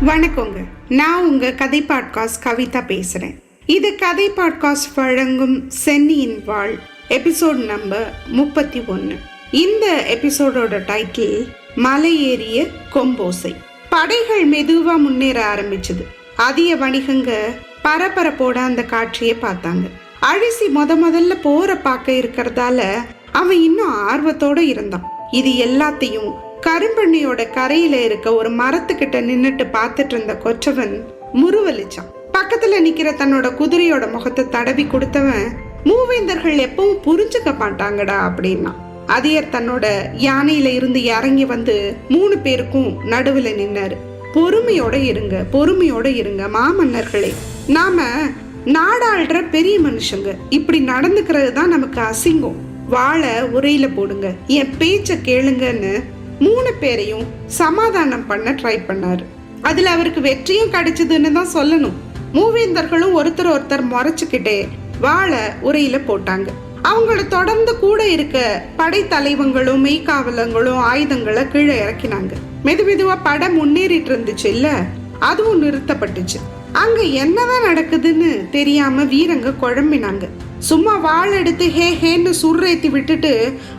வணக்கங்க. நான் உங்க கதை பாட்காஸ்ட் கவிதா பேசுறேன். இது கதை பாட்காஸ்ட் வழங்கும் சென்னியின் வாழ் எபிசோட் நம்பர் 31. இந்த எபிசோடோட டைட்டில் மலை ஏறிய கொம்போசை. படைகள் மெதுவா முன்னேற ஆரம்பிச்சது. அதிக வணிகங்க பரபரப்போட அந்த காட்சியை பார்த்தாங்க. அழிசி முதல்ல போற பார்க்க இருக்கிறதால அவன் இன்னும் ஆர்வத்தோட இருந்தான். இது எல்லாத்தையும் கரும்பண்ணியோட கரையில இருக்க ஒரு மரத்துக்கிட்ட நின்னுட்டு பார்த்துட்டு இருந்த கொற்றவன் முருவலிச்சான். பக்கத்துல நிக்கிற தன்னோட குதிரையோட முகத்தை தடவி கொடுத்தவன், மூவேந்தர்கள் எப்பவும் புரிஞ்சுக்க மாட்டாங்கடா அப்படின்னா. அதியர் தன்னோட யானையில இருந்து இறங்கி வந்து 3 பேருக்கும் நடுவுல நின்னாரு. பொறுமையோட இருங்க மாமன்னர்களே. நாம நாடாளுற பெரிய மனுஷங்க, இப்படி நடந்துக்கிறது தான் நமக்கு அசிங்கம். வாழை உரையில போடுங்க, என் பேச்ச கேளுங்கன்னு 3 பேரையும் சமாதானம் பண்ண ட்ரை பண்ணாரு. அதுல அவருக்கு வெற்றியும் கிடைச்சதுன்னு தான் சொல்லணும். மூவேந்தர்களும் ஒருத்தர் முறைச்சுக்கிட்டே வாழை உரையில போட்டாங்க. அவங்கள தொடர்ந்து கூட இருக்க படை தலைவங்களும் மெய்காவலங்களும் ஆயுதங்களை கீழே இறக்கினாங்க. மெதுவா படை முன்னேறிட்டு இருந்துச்சு இல்ல, அதுவும் நிறுத்தப்பட்டுச்சு. அங்க என்னதான் நடக்குதுன்னு தெரியாம வீரங்க குழம்பினாங்க. சும்மா வாள் எடுத்து ஹேன்னு சுர்ரேத்தி விட்டுட்டு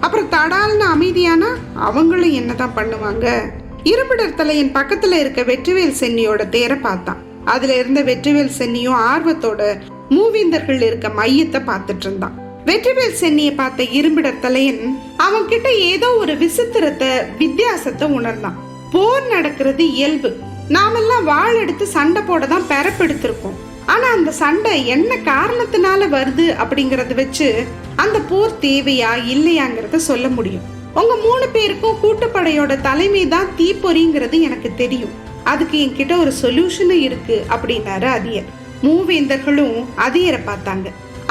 அப்புறம் தடால்னு அமைதியானா அவங்களும் என்னதான் பண்ணுவாங்க. இரும்பிடர் தலையின் பக்கத்துல இருக்க வெற்றிவேல் சென்னியோட தேரை பார்த்தான். அதுல இருந்த வெற்றிவேல் சென்னியும் ஆர்வத்தோட மூவேந்தர்கள் இருக்க மையத்தை பார்த்துட்டு இருந்தான். வெற்றிவேல் சென்னியை பார்த்த இரும்பிடர் தலையன் அவன் கிட்ட ஏதோ ஒரு வித்தியாசத்தை உணர்ந்தான். போர் நடக்கிறது இயல்பு. நாமெல்லாம் வாள் எடுத்து சண்டை போட தான் பெறப்பெடுத்திருக்கோம். ஆனா அந்த சண்டை என்ன காரணத்தினால வருது அப்படிங்கறத வச்சு அந்த போர் தேவையா இல்லையாங்கிறத சொல்ல முடியும். உங்க 3 பேருக்கும் கூட்டுப்படையோட தலைமை தான் தீப்பொறிங்கிறது எனக்கு தெரியும். அதுக்கு என்கிட்ட ஒரு சொல்யூஷன் இருக்கு அப்படின்னாரு அதியர். மூவேந்தர்களும் அதியரை பார்த்தாங்க.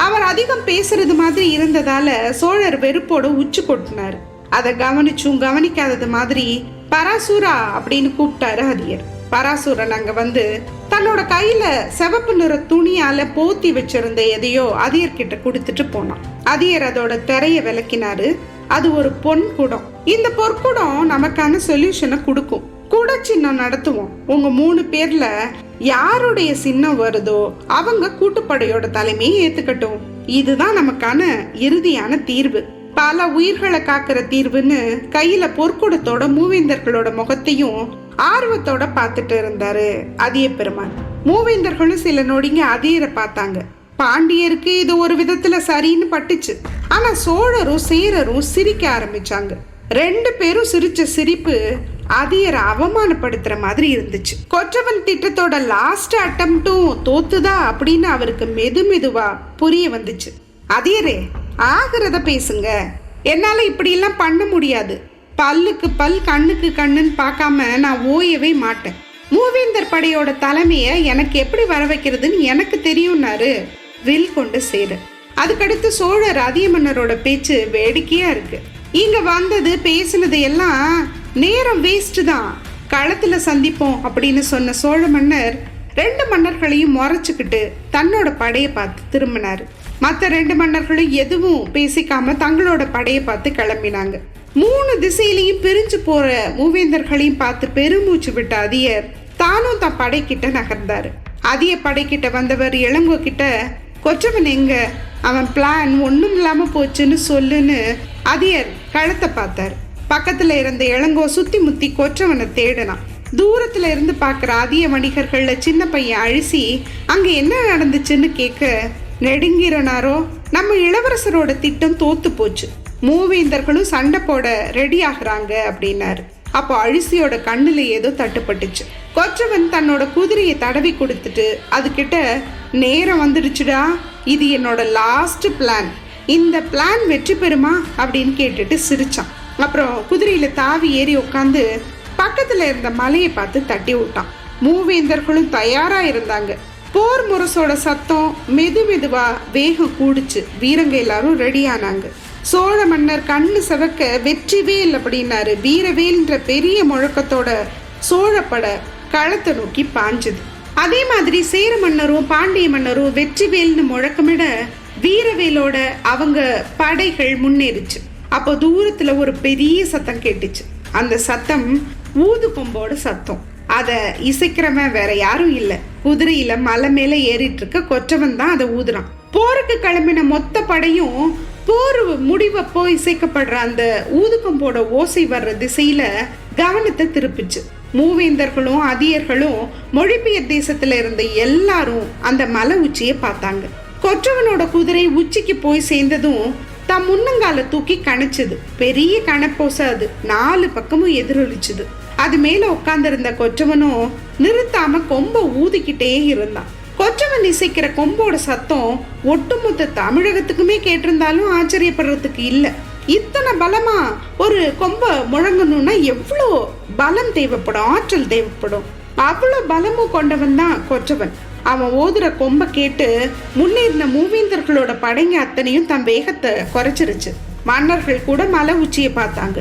அவர் அதிகம் பேசுறது மாதிரி இருந்ததால சோழர் வெறுப்போட உச்சு கொட்டினாரு. அதை கவனிச்சும் கவனிக்காதது மாதிரி பராசூரா அப்படின்னு கூப்பிட்டாரு அதியர். பராசூரன் அங்க வந்து தன்னோட கையில சிவப்பு நிற துணியால போத்தி வச்சிருந்த எதையோ அதியர்கிட்ட கொடுத்துட்டு போனான். அதியர் அதோட திரைய விளக்கினாரு. அது ஒரு பொன் குடம். இந்த பொற்குடம் நமக்கான சொல்யூஷனை கொடுக்கும். குட சின்னம் நடத்துவோம். உங்க 3 பேர்ல யாருடைய சின்னம் வருதோ அவங்க கூட்டுப்படையோட தலைமையை ஏத்துக்கட்டும். இதுதான் நமக்கான இறுதியான தீர்வு, பல உயிர்களை காக்கிற தீர்வுன்னு கையில பொற்குடத்தோட மூவேந்தர்களோட முகத்தையும் ஆர்வத்தோட பார்த்துட்டு இருந்தாரு அதிய பெருமான். மூவேந்தர்களும் சில நொடிங்க அதியரை பார்த்தாங்க. பாண்டியருக்கு இது ஒரு விதத்துல சரின்னு பட்டுச்சு. ஆனா சோழரும் சேரரும் சிரிக்க ஆரம்பிச்சாங்க. 2 பேரும் சிரிச்ச சிரிப்பு அதியரை அவமானப்படுத்துற மாதிரி இருந்துச்சு. கொற்றவன் திட்டத்தோட லாஸ்ட் அட்டம்ப்டும் தோத்துதா அப்படின்னு அவருக்கு மெதுவா புரிய வந்துச்சு. அதியரே, ஆகிறத பேசுங்க. என்னால இப்படி எல்லாம் பண்ண முடியாது. பல்லுக்கு பல் கண்ணுக்கு கண்ணுன்னு பார்க்காம நான் ஓயவே மாட்டேன். மூவேந்தர் படையோட தலைமைய எனக்கு எப்படி வர வைக்கிறதுன்னு எனக்கு தெரியும்னாரு வில் கொண்டு சேர. அதுக்கடுத்து சோழர் அதிய மன்னரோட பேச்சு வேடிக்கையா இருக்கு. இங்க வந்தது பேசுனது எல்லாம் நேரம் வேஸ்ட் தான், களத்துல சந்திப்போம் அப்படின்னு சொன்ன சோழ மன்னர் 2 மன்னர்களையும் முறைச்சுக்கிட்டு தன்னோட படையை பார்த்து திரும்பினாரு. மற்ற 2 மன்னர்களும் எதுவும் பேசிக்காம தங்களோட படையை பார்த்து கிளம்பினாங்க. 3 திசையிலையும் பிரிஞ்சு போற மூவேந்தர்களையும் பார்த்து பெருமூச்சு விட்ட அதியர் தானும் தன் படைக்கிட்ட நகர்ந்தாரு. அதிய படைக்கிட்ட வந்தவர் இளங்கோ கிட்ட, கொற்றவன் எங்க, அவன் பிளான் ஒண்ணும் இல்லாம போச்சுன்னு சொல்லுன்னு அதியர் களத்தை பார்த்தாரு. பக்கத்துல இருந்த இளங்கோ சுத்தி முத்தி கொற்றவனை தேடினான். தூரத்துல இருந்து பாக்குற அதிய வணிகர்கள்ல சின்ன பையன் அழிசி அங்க என்ன நடந்துச்சுன்னு கேட்க, நெடுங்கிறனாரோ நம்ம இளவரசரோட திட்டம் தோத்து போச்சு, மூவேந்தர்களும் சண்டை போட ரெடி ஆகுறாங்க அப்படின்னாரு. அப்போ அழிசியோட கண்ணுல ஏதோ தட்டுப்பட்டுச்சு. கொற்றவன் தன்னோட குதிரையை தடவி கொடுத்துட்டு அதுகிட்ட, நேரம் வந்துடுச்சுடா, இது என்னோட லாஸ்ட் பிளான், இந்த பிளான் வெற்றி பெறுமா அப்படின்னு கேட்டுட்டு சிரிச்சான். அப்புறம் குதிரையில தாவி ஏறி உட்காந்து பக்கத்துல இருந்த மலையை பார்த்து தட்டி விட்டான். மூவேந்தர்களும் தயாரா இருந்தாங்க. போர் முரசோட சத்தம் மெதுவா வேகம் கூடுச்சு. வீரங்க எல்லாரும் ரெடி ஆனாங்க. சோழ மன்னர் கண்ணு செவக்க வெற்றிவேல் அப்படின்னாரு. வீரவேல்ன்ற பெரிய முழக்கத்தோட சோழப்பட களத்தை நோக்கி பாஞ்சுது. அதே மாதிரி சேர மன்னரும் பாண்டிய மன்னரும் வெற்றிவேல்னு முழக்கமிட வீரவேலோட அவங்க படைகள் முன்னேறிச்சு. அப்போ தூரத்துல ஒரு பெரிய சத்தம் கேட்டுச்சு. அந்த சத்தம் ஊது கொம்போட சத்தம். அத இசைக்கிறவன் வேற யாரும் இல்ல, குதிரையில மலை மேல ஏறிட்டு இருக்க கொற்றவன் தான் அதை ஊதுறான். போருக்கு கிளம்பின மொத்த படையும் போர் முடிவப்போ இசைக்கப்படுற அந்த ஊதுகம்போட ஓசை வர்ற திசையில கவனத்தை திருப்பிச்சு. மூவேந்தர்களும் அதியர்களும் மொழிபெயர் தேசத்துல இருந்த எல்லாரும் அந்த மலை உச்சியை பார்த்தாங்க. கொற்றவனோட குதிரை உச்சிக்கு போய் சேர்ந்ததும் தம் முன்னங்கால தூக்கி கணிச்சது. பெரிய கணப்போச அது 4 பக்கமும் எதிரொலிச்சுது. அது மேல உட்கார்ந்திருந்த கொற்றவனும் நிறுத்தாம கொம்ப ஊதிக்கிட்டே இருந்தான். கொற்றவன் இசைக்கிற கொம்போட சத்தம் ஒட்டுமொத்த தமிழகத்துக்குமே கேட்டிருந்தாலும் ஆச்சரியப்படுறதுக்கு இல்ல. இத்தனை பலமா ஒரு கொம்ப முழங்கணும்னா எவ்வளோ பலம் தேவைப்படும், ஆற்றல் தேவைப்படும். அவ்வளோ பலமும் கொண்டவன் தான் கொற்றவன். அவன் ஓதுற கொம்ப கேட்டு முன்னேறின மூவேந்தர்களோட படைங்க அத்தனையும் தன் வேகத்தை குறைச்சிருச்சு. மன்னர்கள் கூட மலை உச்சியை பார்த்தாங்க.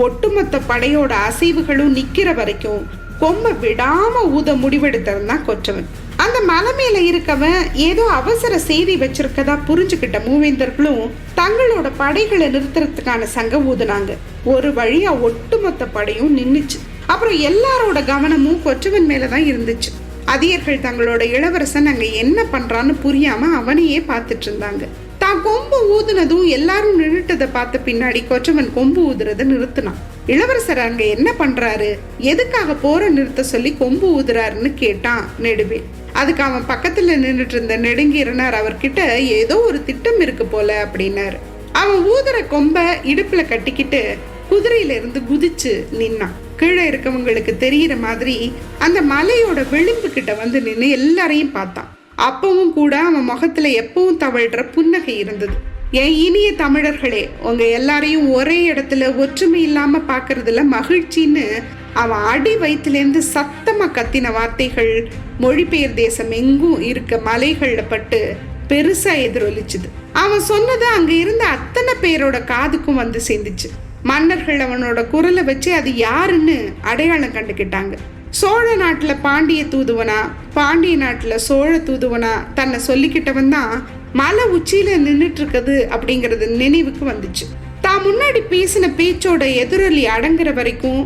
ஒட்டுமொத்த படையோட அசைவுகளும் நிக்கிற வரைக்கும் கொம்ப விடாம ஊத முடிவெடுத்தவன் தான் கொற்றவன். அந்த மலை மேல இருக்கவன் ஏதோ அவசர செய்தி வச்சிருக்கதா புரிஞ்சுக்கிட்ட மூவேந்தர்களும் தங்களோட படைகளை நிறுத்துறதுக்கான சங்க ஊதுனாங்க. ஒரு வழியா ஒட்டுமொத்த படையும் நின்னுச்சு. அப்புறம் எல்லாரோட கவனமும் கொற்றவன் மேலதான் இருந்துச்சு. அதியர்கள் தங்களோட இளவரசன் அங்க என்ன பண்றான்னு புரியாம அவனையே பார்த்துட்டு இருந்தாங்க. தான் கொம்பு ஊதுனதும் எல்லாரும் நின்றுட்டதை பார்த்த பின்னாடி கொற்றவன் கொம்பு ஊதுறத நிறுத்தினான். இளவரசர் அங்க என்ன பண்றாரு, எதுக்காக போற நிறுத்த சொல்லி கொம்பு ஊதுறாருன்னு கேட்டான் நெடுவேல். அதுக்கு அவன் பக்கத்துல நின்றுட்டு இருந்த நெடுங்கீரனார் அவர்கிட்ட ஏதோ ஒரு திட்டம் இருக்கு போல அப்படின்னாரு. அவன் ஊதுற கொம்ப இடுப்புல கட்டிக்கிட்டு குதிரையில இருந்து குதிச்சு நின்னான். கீழே இருக்கவங்களுக்கு தெரிகிற மாதிரி அந்த மலையோட விளிம்பு கிட்ட வந்து நின்று எல்லாரையும் பார்த்தான். அப்பவும் கூட அவன் முகத்துல எப்பவும் தவழ்ற புன்னகை இருந்தது. என் இனிய தமிழர்களே, உங்க எல்லாரையும் ஒரே இடத்துல ஒற்றுமை இல்லாம பாக்குறதுல மகிழ்ச்சின்னு அவன் அடி வயிற்றுலேருந்து சத்தமா கத்தின வார்த்தைகள் மொழிபெயர் தேசம் எங்கும் இருக்க மலைகள்ல பட்டு பெருசா எதிரொலிச்சுது. அவன் சொன்னது அங்க இருந்த அத்தனை பேரோட காதுக்கும் வந்து சேர்ந்துச்சு. மன்னர்கள் அவனோட குரலை வச்சு அது யாருன்னு அடையாளம் கண்டுக்கிட்டாங்க. சோழ நாட்டுல பாண்டிய தூதுவனா, பாண்டிய நாட்டுல சோழ தூதுவனா தன்னை சொல்லிக்கிட்டவன் தான் மலை உச்சியில நின்றுட்டு இருக்குது அப்படிங்கிறது நினைவுக்கு வந்துச்சு. தான் முன்னாடி பேசின பேச்சோட எதிரொலி அடங்குற வரைக்கும்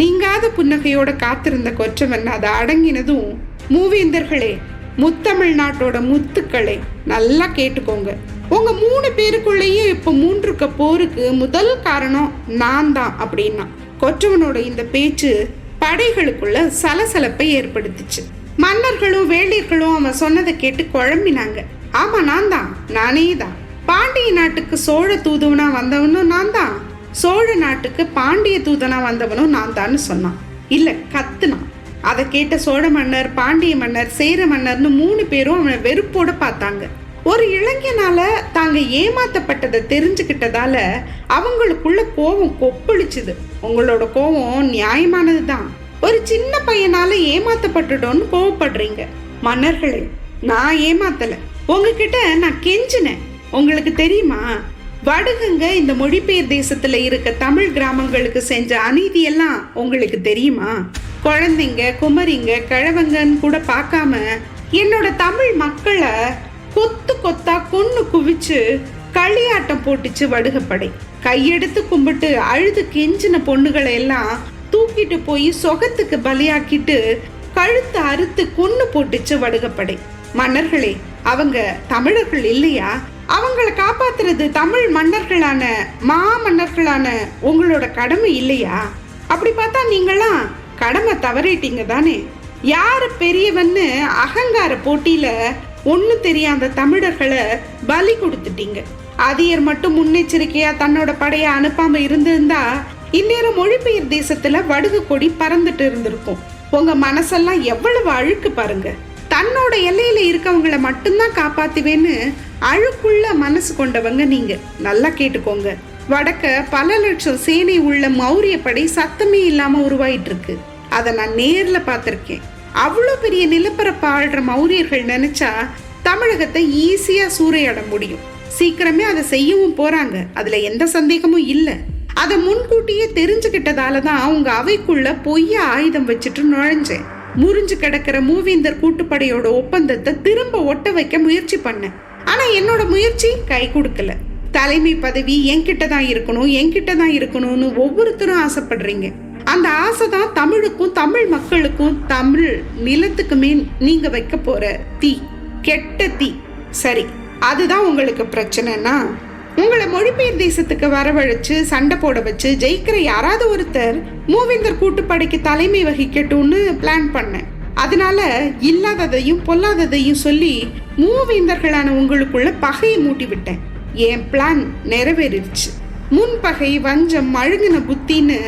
நீங்காத புன்னகையோட காத்திருந்த கொற்றவன் அதை அடங்கினதும், மூவேந்தர்களே, முத்தமிழ் நாட்டோட முத்துக்களே, நல்லா கேட்டுக்கோங்க. உங்க 3 பேருக்குள்ளேயே இப்ப 3 போருக்கு முதல் காரணம் நான் தான் அப்படின்னா. கொற்றவனோட இந்த பேச்சு படைகளுக்குள்ள சலசலப்பை ஏற்படுத்திச்சு. மன்னர்களும் வேளிர்களும் அவன் சொன்னதை கேட்டு குழம்பினாங்க. ஆமா, நான் தான், நானே தான். பாண்டிய நாட்டுக்கு சோழ தூதுவனா வந்தவனும் நான் தான், சோழ நாட்டுக்கு பாண்டிய தூதனா வந்தவனும் நான் தான் சொன்னான். இல்ல, கத்துனான். அதை கேட்ட சோழ மன்னர், பாண்டிய மன்னர், சேர மன்னர்னு 3 பேரும் அவனை வெறுப்போட பார்த்தாங்க. ஒரு இளைஞனால தாங்க ஏமாத்தப்பட்டதை தெரிஞ்சுக்கிட்டதால அவங்களுக்குள்ள கோபம் கொப்பளிச்சுது. உங்களோட கோபம் நியாயமானது தான். ஒரு சின்ன பையனால ஏமாத்தப்பட்டுட்டோன்னு கோவப்படுறீங்க. மன்னர்களே, நான் ஏமாத்தல, உங்ககிட்ட நான் கெஞ்சினேன். உங்களுக்கு தெரியுமா, வடுகுங்க இந்த மொழிபெயர் தேசத்துல இருக்க தமிழ் கிராமங்களுக்கு செஞ்ச அநீதியெல்லாம் உங்களுக்கு தெரியுமா? குழந்தைங்க, குமரிங்க, கிழவங்கன்னு கூட பார்க்காம என்னோட தமிழ் மக்களை கொத்து கொத்தா கொன்னு குவிச்சு களியாட்டம் போட்டுச்சு வடுகப்படை. கையெடுத்து கும்பிட்டு அழுது கெஞ்சின பொண்ணுகளை எல்லாம் தூக்கிட்டு போய் சொகத்துக்கு பலியாக்கிட்டு கழுத்து அறுத்து கொன்னு போட்டுச்சு வடுகப்படை. மன்னர்களே, அவங்க தமிழர்கள் இல்லையா? அவங்கள காப்பாத்துறது தமிழ் மன்னர்களான மாமன்னர்களான உங்களோட கடமை இல்லையா? அப்படி பார்த்தா நீங்களாம் கடமை தவறிட்டீங்க தானே. யாரு பெரியவன்னு அகங்கார போட்டியில ஒண்ணு தெரியாத தமிழர்களை பலி கொடுத்துட்டீங்க. அதியர் மட்டும் முன்னெச்சரிக்கையா தன்னோட படைய அனுப்பாம இருந்திருந்தா இந்நேரம் மொழிபெயர் தேசத்துல வடுகு கொடி பறந்துட்டு இருந்திருக்கும். உங்க மனசெல்லாம் எவ்வளவு அழுக்கு பாருங்க. தன்னோட எல்லையில இருக்கவங்களை மட்டும்தான் காப்பாத்துவேன்னு அழுக்குள்ள மனசு கொண்டவங்க நீங்க. நல்லா கேட்டுக்கோங்க. வடக்க பல லட்சம் சேனை உள்ள மௌரிய படை சத்தமே இல்லாம உருவாயிட்டு இருக்கு. அதை நான் நேர்ல பார்த்திருக்கேன். அவ்வளோ பெரிய நிலப்பரப்பு ஆள்ற மௌரியர்கள் நினைச்சா தமிழகத்தை ஈஸியா சூறையாட முடியும். சீக்கிரமே அதை செய்யவும் போறாங்க, அதுல எந்த சந்தேகமும் இல்லை. அதை முன்கூட்டியே தெரிஞ்சுக்கிட்டதால தான் உங்க அவைக்குள்ள பொய்ய ஆயுதம் வச்சுட்டு நுழைஞ்சேன். முறிஞ்சு கிடக்கிற மூவேந்தர் கூட்டுப்படையோட ஒப்பந்தத்தை திரும்ப ஒட்ட வைக்க முயற்சி பண்ணேன். ஆனா என்னோட முயற்சி கை கொடுக்கல. தலைமை பதவி என்கிட்ட தான் இருக்கணும், என்கிட்ட தான் இருக்கணும்னு ஒவ்வொருத்தரும் ஆசைப்படுறீங்க. அந்த ஆசை தான் தமிழுக்கும் தமிழ் மக்களுக்கும் தமிழ் நிலத்துக்குமே நீங்க வைக்க போற தீ, கெட்ட தீ. சரி, அதுதான் உங்களுக்கு பிரச்சனைனா உங்களை மொழிபெயர் தேசத்துக்கு வரவழைச்சு சண்டை போட வச்சு ஜெயிக்கிற யாராவது ஒருத்தர் மூவேந்தர் கூட்டுப்படைக்கு தலைமை வகிக்கட்டும்னு பிளான் பண்ணேன். அதனால இல்லாததையும் பொல்லாததையும் சொல்லி மூவேந்தர்களான உங்களுக்குள்ள பகையை மூட்டி விட்டேன். என் பிளான் நிறைவேறிடுச்சு. முன்பகை, வஞ்சம், அழுகின புத்தின்னு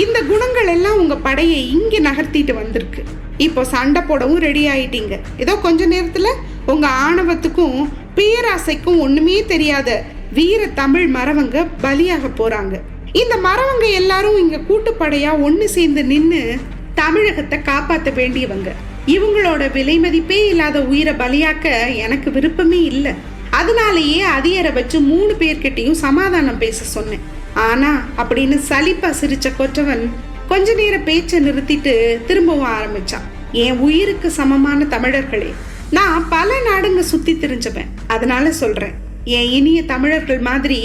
இந்த குணங்கள் எல்லாம் உங்க படையை இங்க நகர்த்திட்டு வந்திருக்கு. இப்போ சண்டை போடவும் ரெடி ஆயிட்டீங்க. ஏதோ கொஞ்ச நேரத்துல உங்க ஆணவத்துக்கும் பேராசைக்கும் ஒண்ணுமே தெரியாத வீர தமிழ் மறவங்க பலியாக போறாங்க. இந்த மறவங்க எல்லாரும் இங்க கூட்டுப்படையா ஒண்ணு சேர்ந்து நின்னு தமிழகத்தை காப்பாற்ற வேண்டியவங்க. இவங்களோட விலை மதிப்பே இல்லாத உயிரை பலியாக்க எனக்கு விருப்பமே இல்லை. அதனாலேயே அதிகார வச்சு 3 பேர்கிட்டையும் சமாதானம் பேச சொன்னேன். ஆனா அப்படின்னு சலிப்பா சிரிச்ச கொற்றவன் கொஞ்ச நேரம் பேச்சை நிறுத்திட்டு திரும்பவும் ஆரம்பிச்சான். என் உயிருக்கு சமமான தமிழர்களே, நான் பல நாடுங்க சுத்தி திரிஞ்சவன். அதனால சொல்றேன், என் இனிய தமிழர்கள் மாதிரி,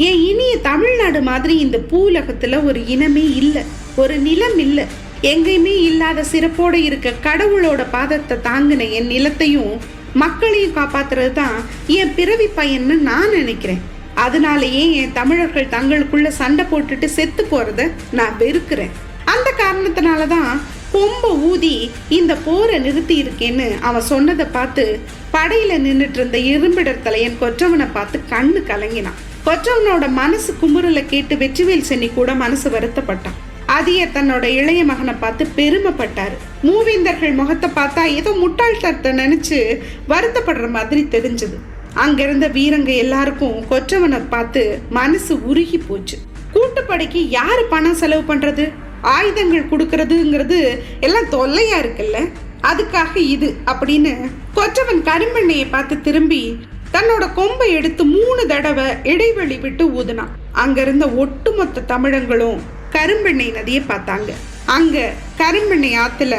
என் இனிய தமிழ்நாடு மாதிரி இந்த பூலகத்துல ஒரு இனமே இல்லை, ஒரு நிலம் இல்லை. எங்கேயுமே இல்லாத சிறப்போட இருக்க கடவுளோட பாதத்தை தாங்கின என் நிலத்தையும் மக்களையும் காப்பாத்துறது தான் என் பிறவி பயன்னு நான் நினைக்கிறேன். அதனாலேயே என் தமிழர்கள் தங்களுக்குள்ள சண்டை போட்டுட்டு செத்து போறத நான் வெறுக்கிறேன். அந்த காரணத்தினாலதான் கொம்ப ஊதி இந்த போரை நிறுத்தி இருக்கேன்னு அவன் சொன்னதை பார்த்து படையில நின்றுட்டு இருந்த இரும்பிடர் தலையன் கொற்றவனை பார்த்து கண்ணு கலங்கினான். கொற்றவனோட மனசு குமுறலை கேட்டு வெற்றிவேல் சென்னி கூட மனசு வருத்தப்பட்டான். அதிய தன்னோட இளைய மகனை பார்த்து பெருமைப்பட்டாரு. மூவேந்தர்கள் முகத்தை பார்த்தா ஏதோ முட்டாள்தனத்தை நினைச்சு வருத்தப்படுற மாதிரி தெரிஞ்சது. அங்கிருந்த வீரங்க எல்லாருக்கும் கொற்றவனை பார்த்து மனசு உருகி போச்சு. கூட்டுப்படைக்கு யாரு பணம் செலவு பண்றது, ஆயுதங்கள் கொடுக்கறதுங்கிறது எல்லாம் தொல்லையா இருக்குல்ல, அதுக்காக இது அப்படின்னு கொற்றவன் கரும்பெண்ணையை பார்த்து திரும்பி தன்னோட கொம்பை எடுத்து 3 தடவை இடைவெளி விட்டு ஊதுனான். அங்கிருந்த ஒட்டுமொத்த தமிழங்களும் கரும்பெண்ணெய் நதியை பார்த்தாங்க. அங்க கரும்பெண்ணெய் ஆத்துல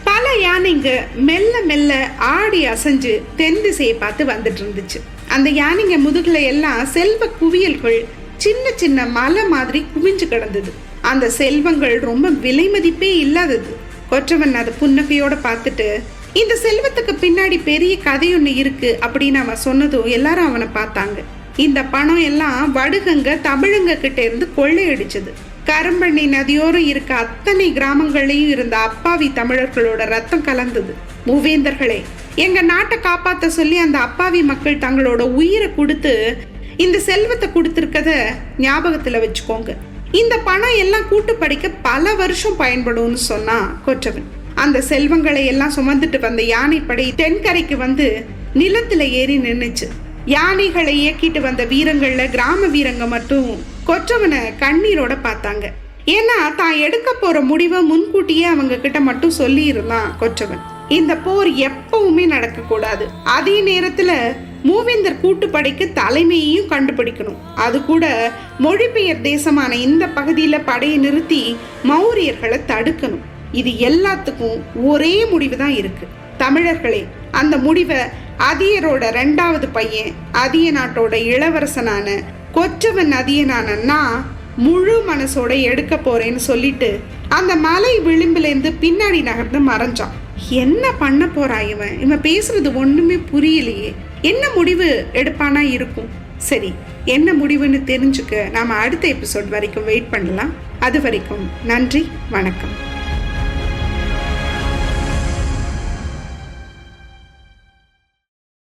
பல யானைங்க மெல்ல மெல்ல ஆடி அசைஞ்சு தென் திசையை பார்த்து வந்துட்டு இருந்துச்சு. அந்த யானைங்க முதுகுல எல்லாம் செல்வ குவியல்கள் சின்ன சின்ன மலை மாதிரி குவிஞ்சு கிடந்தது. அந்த செல்வங்கள் ரொம்ப விலை மதிப்பே இல்லாதது. கொற்றவன் அதை புன்னகையோட பார்த்துட்டு, இந்த செல்வத்துக்கு பின்னாடி பெரிய கதை ஒண்ணு இருக்கு அப்படின்னு அவன் சொன்னதும் எல்லாரும் அவனை பார்த்தாங்க. இந்த பணம் எல்லாம் வடுகங்க தமிழங்க கிட்ட இருந்து கொள்ளையடிச்சது. கரும்பண்ணி நதியோரம் இருக்க அத்தனை கிராமங்களையும் இருந்த அப்பாவி தமிழர்களோட ரத்தம் கலந்தது. மூவேந்தர்களே, எங்க நாட்டை காப்பாத்த சொல்லி அந்த அப்பாவி மக்கள் தங்களோட உயிரை கொடுத்து இந்த செல்வத்தை கொடுத்திருக்கத ஞாபகத்துல வச்சுக்கோங்க. இந்த பணம் எல்லாம் கூட்டுப்படைக்க பல வருஷம் பயன்படும்னு சொன்னா கொற்றவன். அந்த செல்வங்களை எல்லாம் சுமந்துட்டு வந்த யானைப்படை தென்கரைக்கு வந்து நிலத்துல ஏறி நின்னுச்சு. யானைகளை இயக்கிட்டு வந்த வீரங்கள்ல கிராம வீரங்க மட்டும் கொற்றவனை கண்ணீரோட பார்த்தாங்க. ஏன்னா தான் எடுக்க போற முடிவை முன்கூட்டியே அவங்க கிட்ட மட்டும் சொல்லி இருந்தான் கொற்றவன். இந்த போர் எப்பவுமே நடக்க கூடாது. அதே நேரத்துல மூவேந்தர் கூட்டுப்படைக்கு தலைமையையும் கண்டுபிடிக்கணும். அது கூட மொழிபெயர் தேசமான இந்த பகுதியில படையை நிறுத்தி மௌரியர்களை தடுக்கணும். இது எல்லாத்துக்கும் ஒரே முடிவு தான் இருக்கு. தமிழர்களே, அந்த முடிவை அதியரோட 2வது பையன் அதிய நாட்டோட இளவரசனான கொற்றவன் அதியனான நான் முழு மனசோட எடுக்க போறேன்னு சொல்லிட்டு அந்த மலை விளிம்பிலேருந்து பின்னாடி நகர்ந்து மறைஞ்சான். என்ன பண்ண போறா இவன் பேசுறது ஒண்ணுமே புரியலையே. என்ன முடிவு எடுப்பானா இருக்கும். சரி, என்ன முடிவுன்னு தெரிஞ்சுக்க நாம அடுத்த எபிசோட் வரைக்கும் வெயிட் பண்ணலாம். அது வரைக்கும் நன்றி, வணக்கம்.